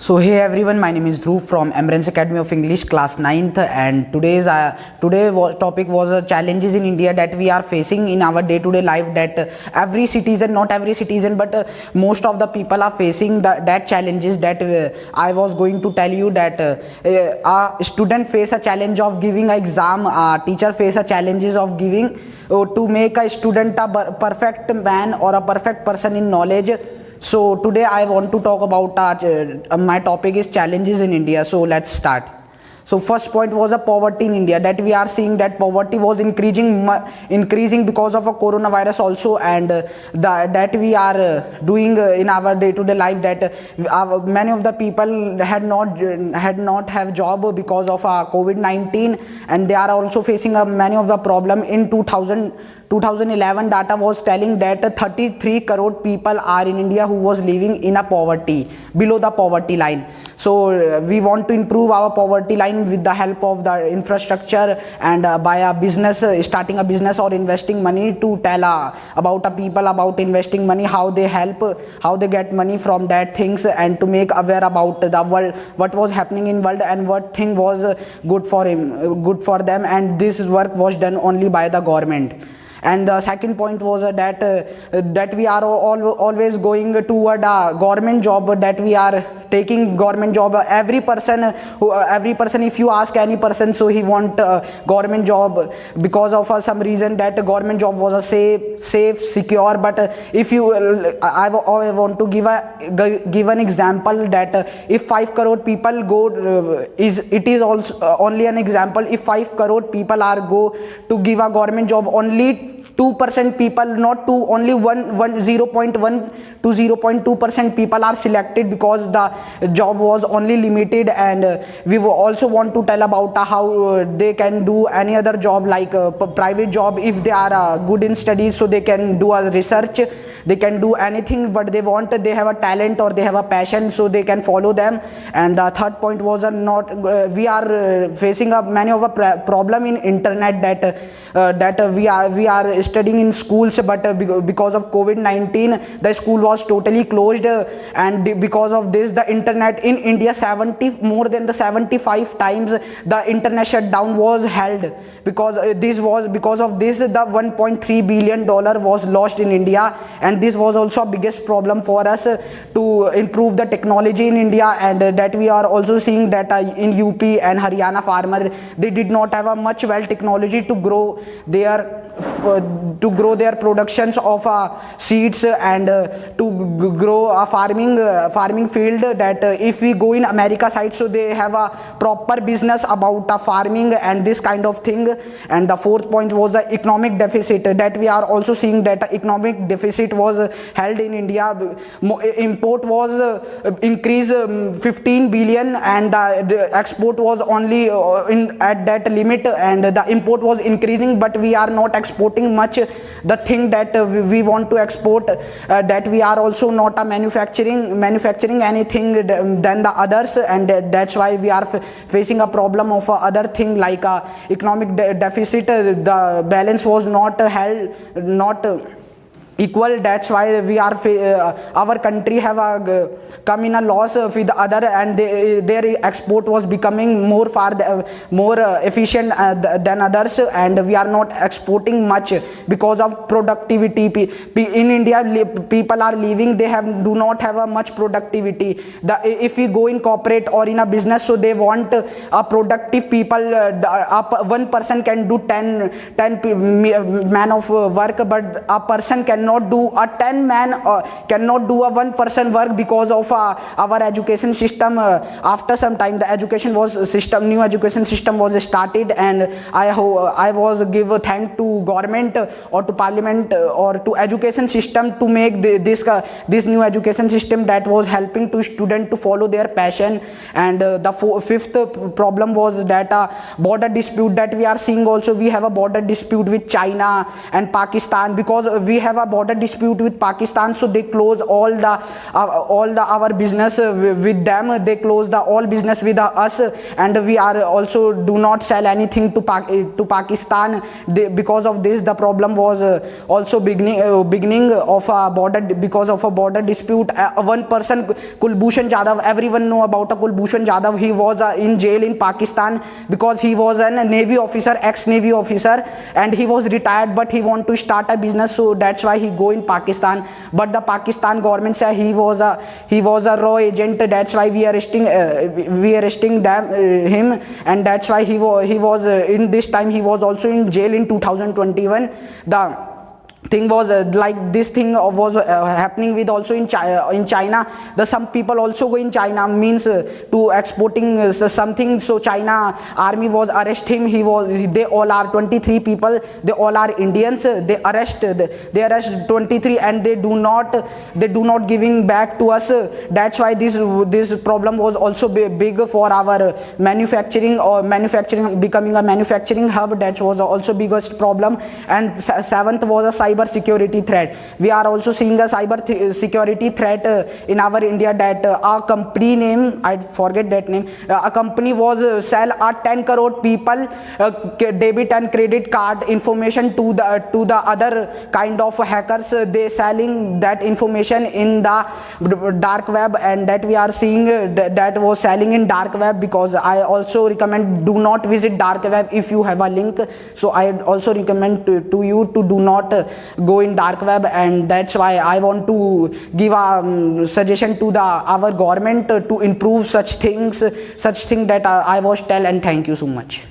So hey everyone, my name is Dhruv from Emirates Academy of English class 9th, and topic was challenges in India that we are facing in our day-to-day life, that every citizen, not every citizen, but most of the people are facing that challenges that I was going to tell you that a student face a challenge of giving an exam, a teacher face a challenges of giving to make a student a perfect man or a perfect person in knowledge. So today I want to talk about my topic is challenges in India. So let's start. So first point was a poverty in India, that we are seeing that poverty was increasing because of a coronavirus also, and that we are doing in our day-to-day life, that many of the people had not have job because of COVID-19, and they are also facing many of the problem. In 2011 data was telling that 33 crore people are in India who was living in a poverty, below the poverty line. So we want to improve our poverty line with the help of the infrastructure, and by a business, starting a business or investing money, to tell about people about investing money, how they help, how they get money from that things, and to make aware about the world, what was happening in world, and what thing was good for them, and this work was done only by the government. And the second point was that we are always going toward a government job, that we are taking government job. Every person, if you ask any person, so he want government job because of some reason, that government job was a safe, secure. But if you I want to give an example, that if 5 crore people go, it is also only an example. If 5 crore people are go to give a government job, only 2% people, not two, only 0.1 to 0.2% people are selected, because the job was only limited. And we also want to tell about how they can do any other job, like private job, if they are good in studies, so they can do a research, they can do anything what they want. They have a talent or they have a passion, so they can follow them. And the third point was we are facing many of a problem in internet, that we are studying in schools, but because of COVID-19 the school was totally closed, and because of this the internet in India, more than the 75 times the internet shutdown was held, because because of this the 1.3 billion dollar was lost in India. And this was also a biggest problem for us to improve the technology in India. And that we are also seeing that in UP and Haryana farmer, they did not have a much well technology to grow their productions of seeds, and to grow a farming field, that if we go in America side, so they have a proper business about farming and this kind of thing. And the fourth point was the economic deficit, that we are also seeing that economic deficit was held in India. Import was increased 15 billion, and the export was only at that limit, and the import was increasing, but we are not exporting much the thing that we want to export, that we are also not manufacturing anything than the others. And that's why we are facing a problem of other thing, like economic deficit. The balance was not held, not equal. That's why we are our country have come in a loss with the other, and their export was becoming more efficient than others, and we are not exporting much because of productivity. In India, people are leaving, they do not have a much productivity. If we go in corporate or in a business, so they want a productive people. One person can do 10 man of work, but a person cannot do a 10 man cannot do a 1 person work, because of our education system. After some time, the new education system was started, and I was give thank to government or to parliament or to education system to make this new education system, that was helping to student to follow their passion. And the fifth problem was that border dispute, that we are seeing also. We have a border dispute with China and Pakistan, because we have a border dispute with Pakistan, so they close all the our business with them. They close the all business with us, and we are also do not sell anything to Pakistan. Because of this, the problem was also beginning of a border, because of a border dispute. One person, Kulbhushan Jadhav, everyone know about Kulbhushan Jadhav. He was in jail in Pakistan because he was a navy officer, ex-navy officer, and he was retired, but he want to start a business, so that's why he go in Pakistan. But the Pakistan government say he was a raw agent, that's why we arresting him, and that's why he was in this time he was also in jail in 2021. The thing was like this thing was happening with also in China. The some people also go in China, means to exporting something, so China army was arrest him. They all are 23 people, they all are Indians. They arrest 23, and they do not giving back to us. That's why this problem was also big for our manufacturing becoming a manufacturing hub. That was also biggest problem. And seventh was a cyber security threat. We are also seeing a cyber security threat in our India, that our company name, I forget that name, a company was sell a 10 crore people debit and credit card information to the other kind of hackers. They selling that information in the dark web, and that we are seeing that was selling in dark web. Because I also recommend, do not visit dark web if you have a link. So I also recommend to you to do not go in dark web, and that's why I want to give a suggestion to our government to improve such things that I was tell. And thank you so much.